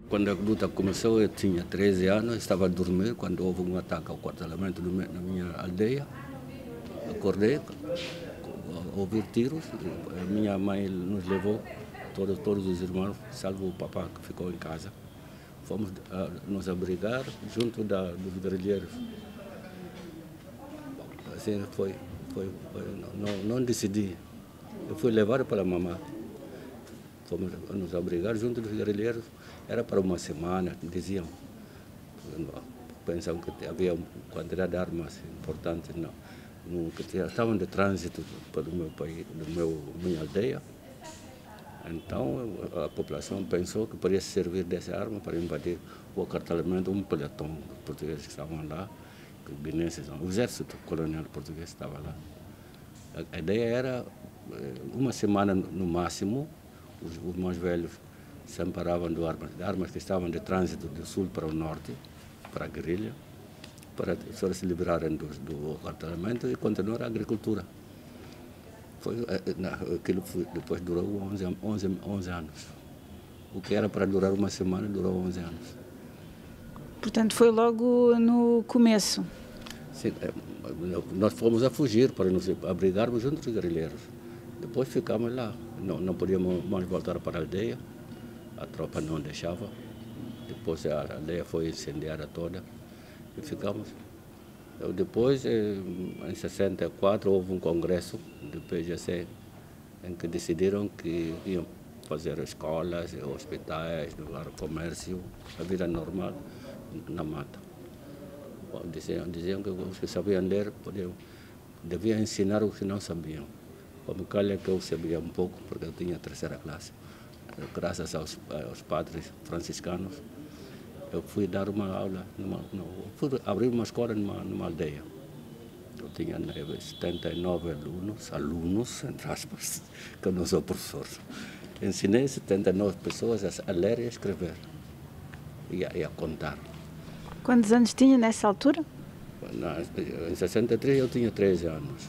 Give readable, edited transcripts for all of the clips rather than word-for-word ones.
Quando a luta começou, eu tinha 13 anos, estava a dormir quando houve um ataque ao quartelamento na minha aldeia. Acordei, ouvi tiros, a minha mãe nos levou, todos os irmãos, salvo o papá que ficou em casa. Fomos nos abrigar junto dos guerrilheiros. Assim foi não decidi. Eu fui levado pela mamãe. Fomos nos abrigar junto dos guerrilheiros. Era para uma semana, diziam. Pensavam que havia uma quantidade de armas importantes. Não. Estavam de trânsito para o meu país, minha aldeia. Então a população pensou que poderia servir dessa arma para invadir o acartelamento, um pelotão de portugueses que estavam lá, guineenses, o exército colonial português estava lá. A ideia era, uma semana no máximo, os mais velhos se amparavam de armas que estavam de trânsito do sul para o norte, para a guerrilha, para se livrarem do acartelamento e continuar a agricultura. Aquilo depois durou 11 anos. O que era para durar uma semana durou 11 anos. Portanto, foi logo no começo? Sim, nós fomos a fugir para nos abrigarmos junto dos guerrilheiros. Depois ficamos lá. Não podíamos mais voltar para a aldeia. A tropa não deixava. Depois a aldeia foi incendiada toda e ficamos. Depois, em 64, houve um congresso do PGC em que decidiram que iam fazer escolas, hospitais, comércio, a vida normal na mata. Diziam que os que sabiam ler deviam ensinar os que não sabiam. Como calha que eu sabia um pouco, porque eu tinha 3ª classe. Graças aos padres franciscanos, eu fui dar uma aula, fui abrir uma escola numa aldeia. Eu tinha 79 alunos, entre aspas, que eu não sou professor. Ensinei 79 pessoas a ler e a escrever e a contar. Quantos anos tinha nessa altura? Em 63 eu tinha 13 anos,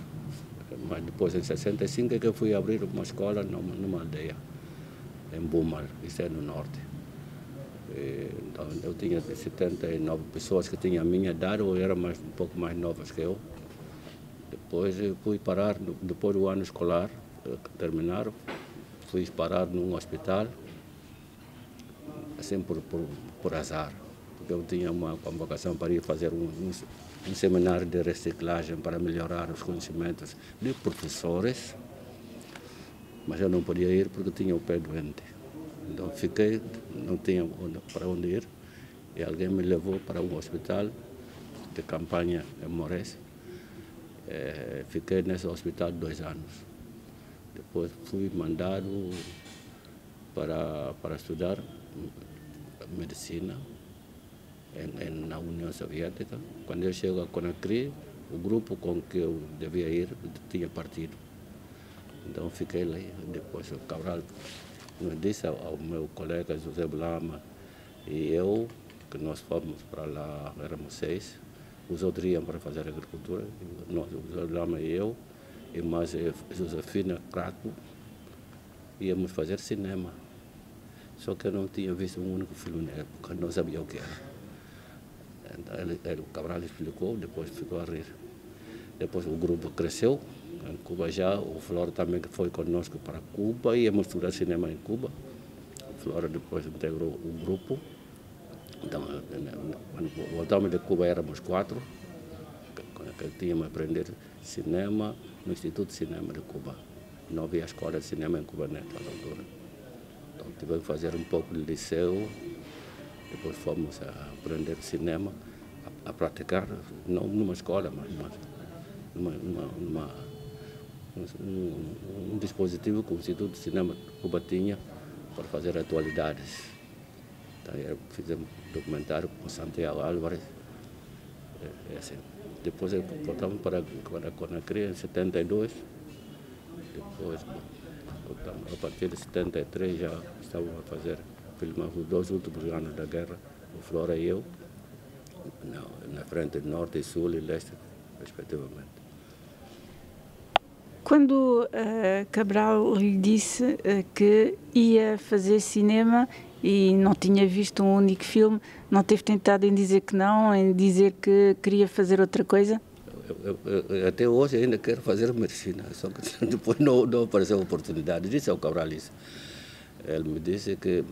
mas depois em 65 é que eu fui abrir uma escola numa aldeia, em Bumal, isso é no norte. Então, eu tinha 79 pessoas que tinham a minha idade ou eram um pouco mais novas que eu. Depois eu fui parar, depois do ano escolar, terminaram, fui parar num hospital, assim por azar, porque eu tinha uma convocação para ir fazer um seminário de reciclagem para melhorar os conhecimentos de professores, mas eu não podia ir porque tinha o pé doente. Então fiquei, não tinha para onde ir, e alguém me levou para um hospital de campanha em Mores. Fiquei nesse hospital 2 anos. Depois fui mandado para estudar medicina na União Soviética. Quando eu chego a Conakry, o grupo com que eu devia ir tinha partido. Então fiquei lá. Depois o Cabral nos disse ao meu colega José Blama e eu, que nós fomos para lá, éramos 6, os outros iam para fazer agricultura, nós, José Blama e eu, e mais Josefina Craco, íamos fazer cinema. Só que eu não tinha visto um único filme na época, não sabia o que era. Então, o Cabral explicou, depois ficou a rir. Depois o grupo cresceu. Em Cuba já, o Flora também foi conosco para Cuba, íamos estudar cinema em Cuba. O Flora depois integrou o grupo. Então, quando voltamos de Cuba éramos 4, que tínhamos que aprender cinema no Instituto de Cinema de Cuba. Não havia escola de cinema em Cuba naquela altura. Então tivemos que fazer um pouco de liceu, depois fomos a aprender cinema, a praticar, não numa escola, mas um dispositivo que o Instituto de Cinema de Cuba tinha para fazer atualidades. Então, fizemos documentário com Santiago Álvarez. Assim. Depois voltamos para Conakry em 72. Depois, a partir de 73, já estávamos a fazer Filmamos os 2 últimos anos da guerra, o Flora e eu, na frente norte, sul e leste, respectivamente. Quando Cabral lhe disse que ia fazer cinema e não tinha visto um único filme, não teve tentado em dizer que não, em dizer que queria fazer outra coisa? Até hoje ainda quero fazer medicina, só que depois não apareceu a oportunidade. Disse ao Cabral isso. Ele me disse que...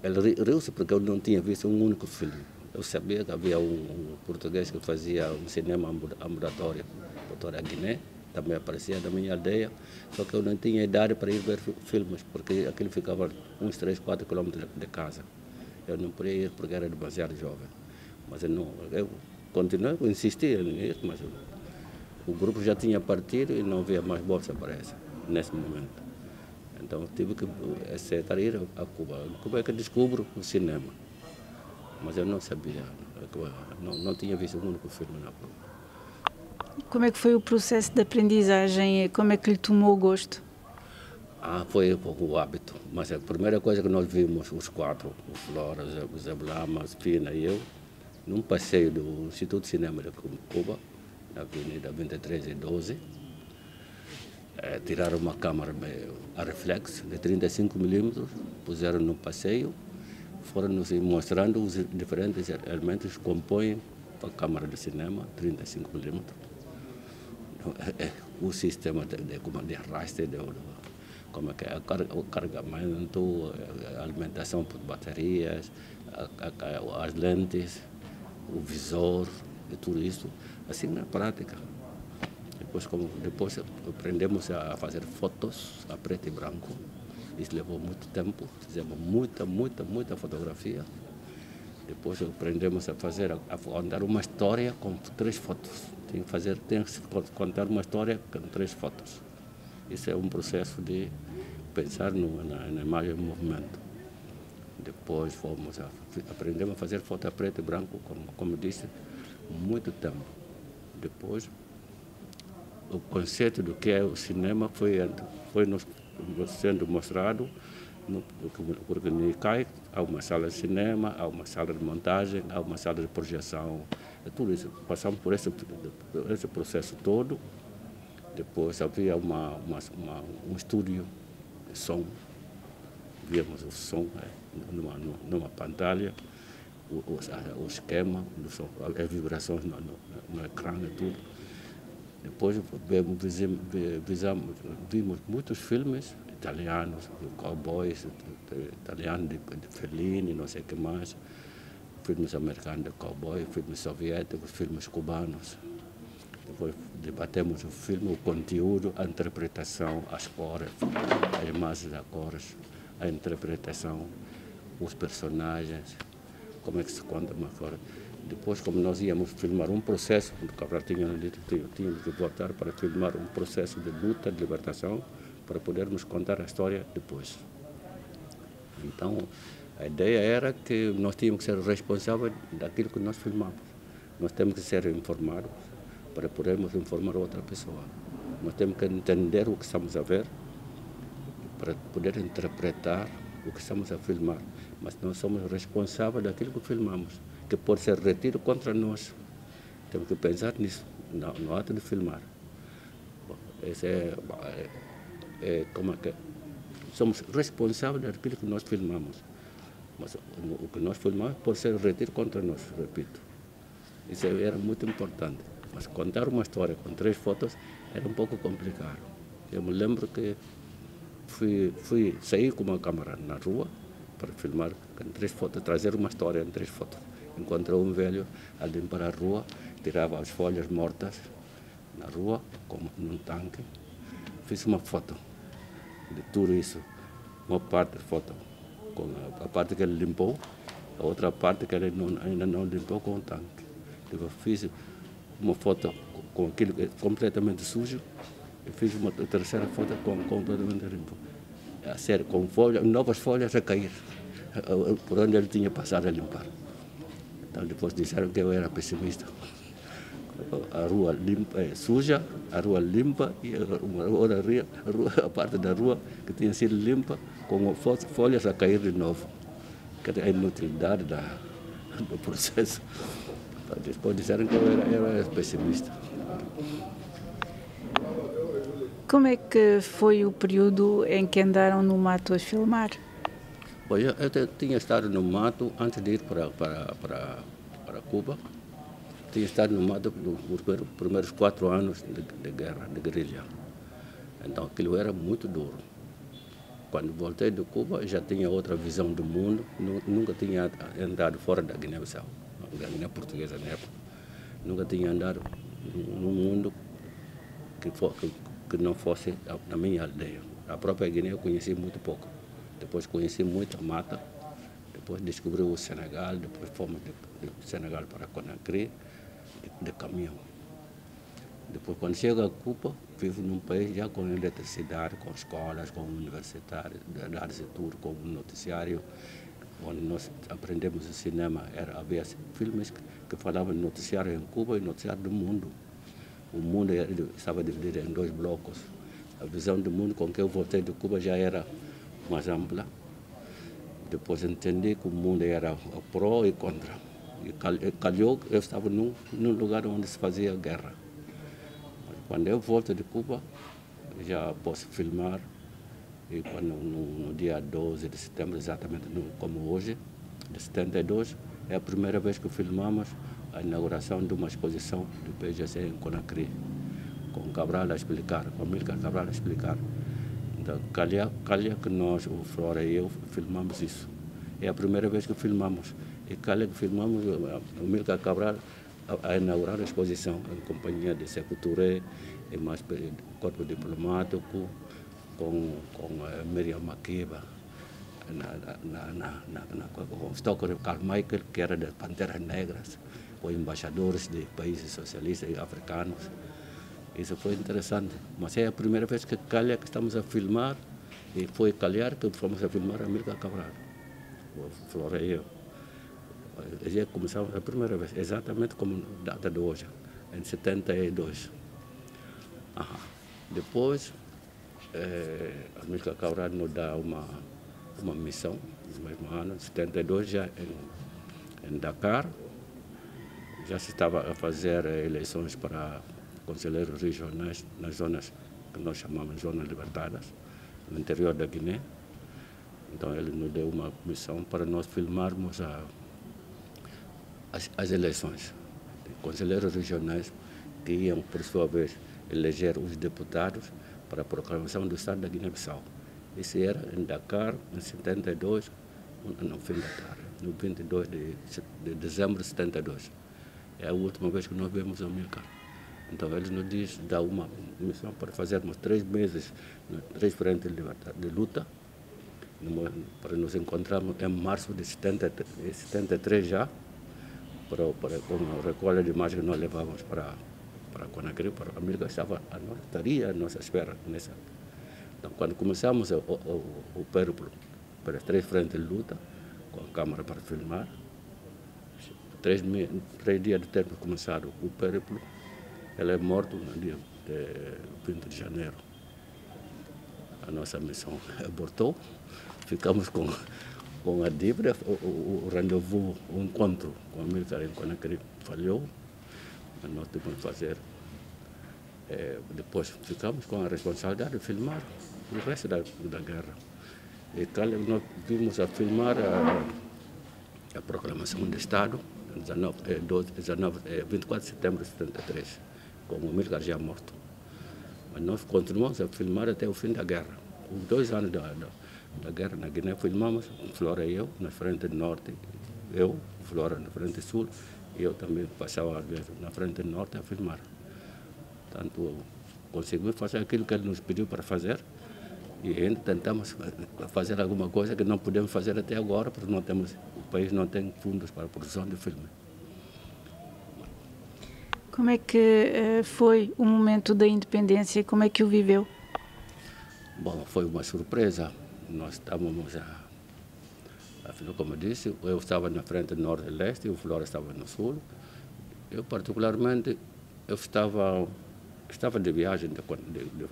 Ele riu-se porque eu não tinha visto um único filme. Eu sabia que havia um português que fazia um cinema ambulatório, doutor Aguiné, também aparecia da minha aldeia, só que eu não tinha idade para ir ver filmes, porque aquilo ficava uns 3, 4 quilômetros de casa. Eu não podia ir porque era demasiado jovem. Mas eu continuei, eu insisti em ir, mas o grupo já tinha partido e não havia mais bolsa para essa, nesse momento. Então tive que aceitar ir a Cuba. Como é que eu descubro o cinema? Mas eu não sabia, não tinha visto um único filme na Cuba. Como é que foi o processo de aprendizagem? Como é que lhe tomou o gosto? Foi o hábito. Mas a primeira coisa que nós vimos, os 4, o Flora, o Zé Blama, a Spina e eu, num passeio do Instituto de Cinema de Cuba, na Avenida 23 e 12, tiraram uma câmera a reflexo de 35mm, puseram no passeio, foram nos mostrando os diferentes elementos que compõem a câmera de cinema, 35mm. O sistema de arraste, como é que é, o carregamento, a alimentação por baterias, as lentes, o visor, e tudo isso, assim na prática. Depois aprendemos a fazer fotos a preto e branco. Isso levou muito tempo, fizemos muita fotografia. Depois aprendemos a contar uma história com 3 fotos. Tem que contar uma história com 3 fotos. Isso é um processo de pensar na imagem em movimento. Depois aprendemos a fazer foto a preto e branco, como disse, muito tempo. Depois, o conceito do que é o cinema foi nos sendo mostrado, porque no ICAI há uma sala de cinema, há uma sala de montagem, há uma sala de projeção, tudo isso. Passamos por esse processo todo. Depois havia um estúdio de som, víamos o som numa pantalha, o esquema do som, as vibrações no ecrã e tudo. Depois vimos muitos filmes italianos, de cowboys, italianos de Fellini, não sei o que mais, filmes americanos de cowboy, filmes soviéticos, filmes cubanos. Depois debatemos o filme, o conteúdo, a interpretação, as cores, as imagens das cores, a interpretação, os personagens, como é que se conta uma coisa. Depois, como nós íamos filmar um processo, o Cabral tinha dito que tínhamos que voltar para filmar um processo de luta, de libertação, para podermos contar a história depois. Então, a ideia era que nós tínhamos que ser responsáveis daquilo que nós filmamos. Nós temos que ser informados para podermos informar outra pessoa. Nós temos que entender o que estamos a ver para poder interpretar o que estamos a filmar. Mas nós somos responsáveis daquilo que filmamos, que pode ser retido contra nós. Temos que pensar nisso, no ato de filmar. Bom, esse como é que somos responsáveis daquilo que nós filmamos. Mas o que nós filmamos pode ser retido contra nós, repito. Isso era muito importante. Mas contar uma história com 3 fotos era um pouco complicado. Eu me lembro que saí com uma câmera na rua para filmar com 3 fotos, trazer uma história em 3 fotos. Encontrei um velho a limpar a rua, tirava as folhas mortas na rua, como num tanque. Fiz uma foto de tudo isso, uma parte da foto com a parte que ele limpou, a outra parte que ele ainda não limpou com o tanque. Eu fiz uma foto com aquilo completamente sujo e fiz uma terceira foto completamente limpo. A sério, com novas folhas a cair, por onde ele tinha passado a limpar. Então depois disseram que eu era pessimista. A rua limpa, suja, a rua limpa e a parte da rua que tinha sido limpa com folhas a cair de novo. a inutilidade do processo. Depois disseram que eu era pessimista. Como é que foi o período em que andaram no mato a filmar? Bom, eu tinha estado no mato antes de ir para Cuba. Tinha estado no mato nos primeiros 4 anos de guerra, de guerrilha. Então aquilo era muito duro. Quando voltei de Cuba já tinha outra visão do mundo. Nunca tinha andado fora da Guiné-Bissau, da Guiné Portuguesa na época. Nunca tinha andado num mundo que não fosse na minha aldeia. A própria Guiné eu conheci muito pouco. Depois conheci muita mata. Depois descobri o Senegal. Depois fomos de Senegal para Conakry de caminhão. Depois, quando chego a Cuba, vivo num país já com eletricidade, com escolas, com universitários, dar-se tudo, com um noticiário, onde nós aprendemos o cinema. Havia filmes que falavam de noticiário em Cuba e noticiário do mundo. O mundo estava dividido em 2 blocos. A visão do mundo com que eu voltei de Cuba já era mais ampla. Depois entendi que o mundo era pró e contra. E calhou, eu estava num lugar onde se fazia guerra. Quando eu volto de Cuba, já posso filmar. E quando, no dia 12 de setembro, exatamente como hoje, de 72, é a primeira vez que filmamos a inauguração de uma exposição do PGC em Conakry, com Cabral a explicar, com Amílcar Cabral a explicar. Então, calha que nós, o Flora e eu, filmamos isso. É a primeira vez que filmamos. E calha que filmamos o Amílcar Cabral a inaugurar a exposição em companhia de Sékou Touré e mais corpo diplomático, com Miriam Makeba, com Stoker Carmichael, que era das Panteras Negras, com embaixadores de países socialistas e africanos. Isso foi interessante. Mas é a primeira vez que calha que estamos a filmar, e foi calhar que fomos a filmar a Amílcar Cabral, o Flora e eu. Já começamos a primeira vez, exatamente como data de hoje, em 72. Depois, Amílcar Cabral nos dá uma missão, no mesmo ano, em 72, já em Dakar. Já se estava a fazer eleições para conselheiros regionais nas zonas que nós chamamos de zonas libertadas, no interior da Guiné. Então ele nos deu uma missão para nós filmarmos as eleições. Conselheiros regionais que iam, por sua vez, eleger os deputados para a proclamação do Estado da Guiné-Bissau. Isso era em Dakar, em 72, no fim da tarde, no 22 de dezembro de 72. É a última vez que nós vemos Amílcar. Então ele nos dá uma missão para fazermos 3 meses, 3 frentes de luta, para nos encontrarmos em março de 73 já, para uma recolha de imagens que nós levávamos para Conakry, para a Amílcar estaria à nossa espera nessa. Então, quando começamos o périplo para as 3 frentes de luta, com a câmara para filmar, 3 dias de ter começado o périplo, ele é morto no dia 20 de janeiro. A nossa missão abortou, ficamos com a dívida, o rendezvous, o encontro com a Amílcar em Conakry falhou, mas nós tivemos que fazer. Depois ficamos com a responsabilidade de filmar o resto da guerra. E nós vimos a filmar a proclamação do Estado, 24 de setembro de 73, com o Amílcar já morto. Mas nós continuamos a filmar até o fim da guerra. Os 2 anos da guerra na Guiné, filmamos, Flora e eu, na frente norte, eu, Flora, na frente sul, e eu também passava às vezes na frente norte a filmar. Portanto, conseguimos fazer aquilo que ele nos pediu para fazer e ainda tentamos fazer alguma coisa que não podemos fazer até agora, porque o país não tem fundos para a produção de filme. Como é que foi o momento da independência e como é que o viveu? Bom, foi uma surpresa. Nós estávamos, afinal, como eu disse, eu estava na frente norte e leste e o Flora estava no sul. Eu, particularmente, estava de viagem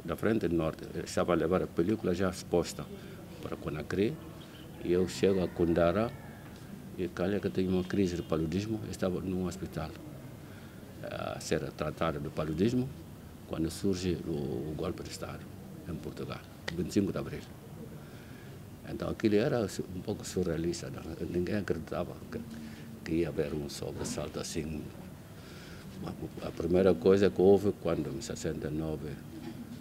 da frente norte, eu estava a levar a película já exposta para Conakry, e eu chego a Koundara E calha que tinha uma crise de paludismo, estava num hospital a ser tratado do paludismo quando surge o golpe de Estado em Portugal, 25 de abril. Então aquilo era um pouco surrealista, não? Ninguém acreditava que ia haver um sobressalto assim. A primeira coisa que houve quando em 69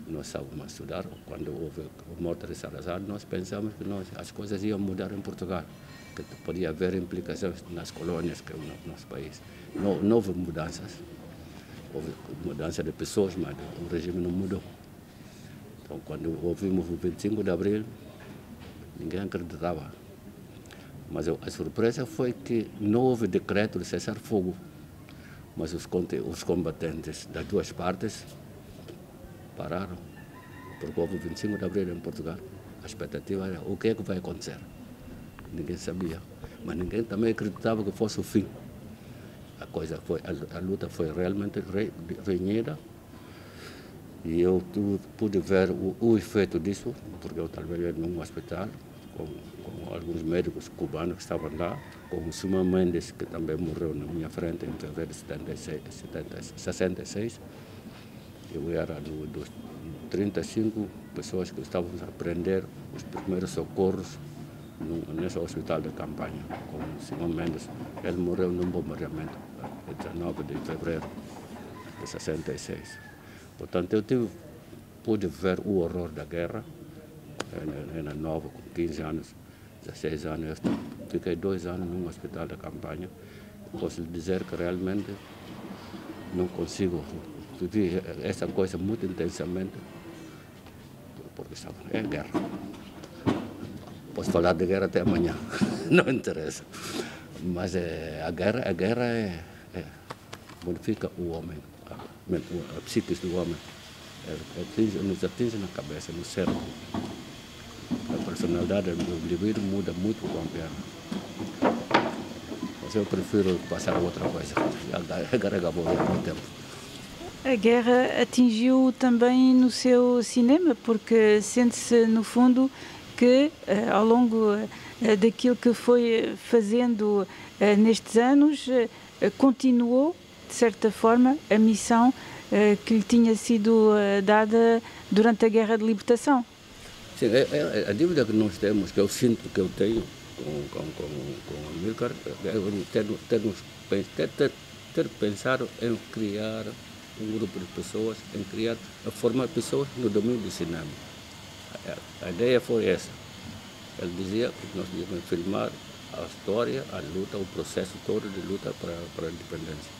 nós estávamos a estudar, quando houve a morte de Salazar, nós pensamos que as coisas iam mudar em Portugal, que podia haver implicações nas colônias, que é o nosso país. Não houve mudanças, houve mudança de pessoas, mas o regime não mudou. Então, quando ouvimos o 25 de abril, ninguém acreditava. Mas a surpresa foi que não houve decreto de cessar-fogo, mas os combatentes das duas partes pararam, porque houve 25 de abril em Portugal. A expectativa era o que é que vai acontecer. Ninguém sabia, mas ninguém também acreditava que fosse o fim. A luta foi realmente renhida e eu pude ver o efeito disso, porque eu trabalhei num hospital com alguns médicos cubanos que estavam lá, com o Suma Mendes, que também morreu na minha frente em fevereiro de 66. Eu era dos 35 pessoas que estavam a aprender os primeiros socorros nesse hospital de campanha, com o Simão Mendes. Ele morreu num bombardeamento, em 19 de fevereiro de 66. Portanto, eu pude ver o horror da guerra. Era nova, com 15 anos, 16 anos. Eu fiquei 2 anos num hospital de campanha. Posso lhe dizer que realmente não consigo viver essa coisa muito intensamente, porque é guerra. Posso falar de guerra até amanhã, não interessa. Mas a guerra modifica o homem, a psique do homem. Nos atinge na cabeça, no cérebro. A personalidade do indivíduo muda muito com a guerra. Mas eu prefiro passar a outra coisa. A guerra acabou há muito tempo. A guerra atingiu também no seu cinema, porque sente-se, no fundo, que ao longo daquilo que foi fazendo nestes anos, continuou, de certa forma, a missão que lhe tinha sido dada durante a Guerra de Libertação. Sim, a dívida que nós temos, que eu sinto que eu tenho com o Amílcar, é ter pensado em criar um grupo de pessoas, a formar pessoas no domínio do cinema. A ideia foi essa. Ele dizia que nós devíamos filmar a história, a luta, o processo todo de luta para a independência.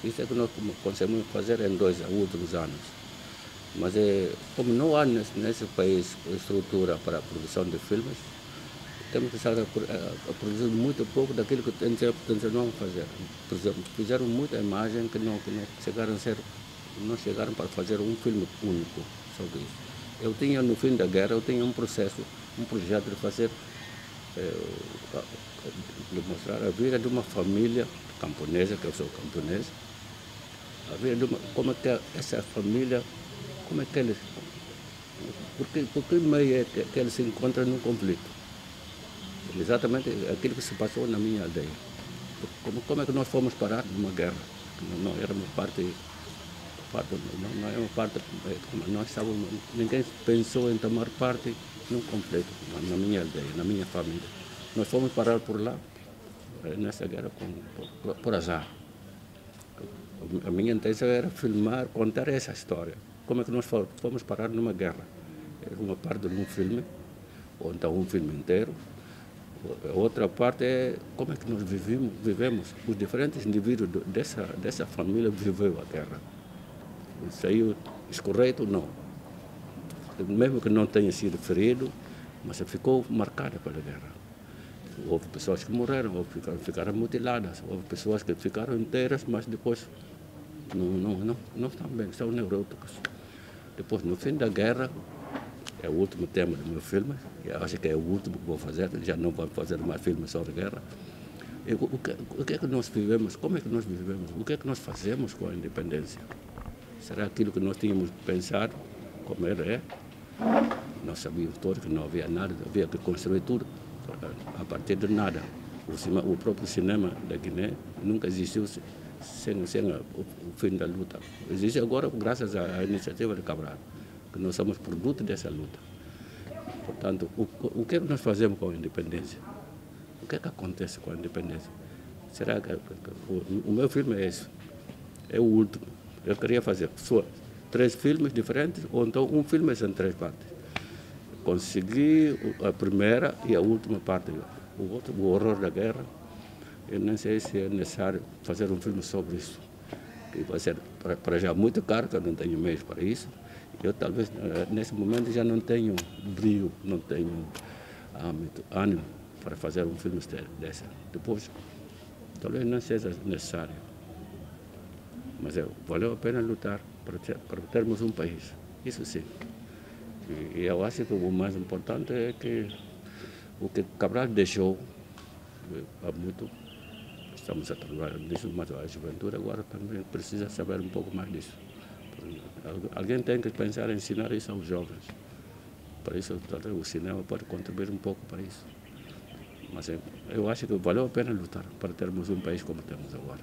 Isso é que nós conseguimos fazer em 2 últimos anos. Mas como não há nesse país estrutura para a produção de filmes, temos que estar a produzir muito pouco daquilo que tencionamos fazer. Por exemplo, fizeram muita imagem que não chegaram para fazer um filme único sobre isso. Eu tinha, no fim da guerra, um projeto de fazer, de mostrar a vida de uma família camponesa, que eu sou camponês, a vida como é que essa família, como é que eles, por que meio é que eles se encontram num conflito. Exatamente aquilo que se passou na minha aldeia. Como é que nós fomos parar numa guerra? Não éramos parte, não é uma parte, nós estávamos, ninguém pensou em tomar parte num conflito na minha aldeia, na minha família. Nós fomos parar por lá, nessa guerra, por azar. A minha intenção era filmar, contar essa história. Como é que nós fomos parar numa guerra? Era uma parte de um filme, ou então um filme inteiro. A outra parte é como é que nós vivemos. Os diferentes indivíduos dessa família viveu a guerra. Saiu escorreto, não. Mesmo que não tenha sido ferido, mas ficou marcada pela guerra. Houve pessoas que morreram, houve ficaram mutiladas, houve pessoas que ficaram inteiras, mas depois não estão bem, estão neuróticos. Depois, no fim da guerra, é o último tema do meu filme, eu acho que é o último que vou fazer, já não vou fazer mais filmes sobre guerra. O que é que nós vivemos, como é que nós vivemos, o que é que nós fazemos com a independência? Será aquilo que nós tínhamos pensado, como é? Nós sabíamos todos que não havia nada, havia que construir tudo a partir de nada. O próprio cinema da Guiné nunca existiu sem o fim da luta. Existe agora graças à iniciativa de Cabral, que nós somos produto dessa luta. Portanto, o que nós fazemos com a independência? O que acontece com a independência? Será que o meu filme é esse? É o último. Eu queria fazer 3 filmes diferentes, ou então um filme em 3 partes. Consegui a primeira e a última parte. O horror da guerra. Eu não sei se é necessário fazer um filme sobre isso. Que vai ser, para já, muito caro, que eu não tenho meios para isso. Eu, talvez, nesse momento, já não tenho brio, não tenho ânimo para fazer um filme desse. Depois, talvez não seja necessário. Mas valeu a pena lutar para termos um país. Isso sim. E eu acho que o mais importante é que o que Cabral deixou há muito, estamos a trabalhar nisso, mas a juventude agora também precisa saber um pouco mais disso. Alguém tem que pensar em ensinar isso aos jovens. Para isso, o cinema pode contribuir um pouco para isso. Mas eu acho que valeu a pena lutar para termos um país como temos agora.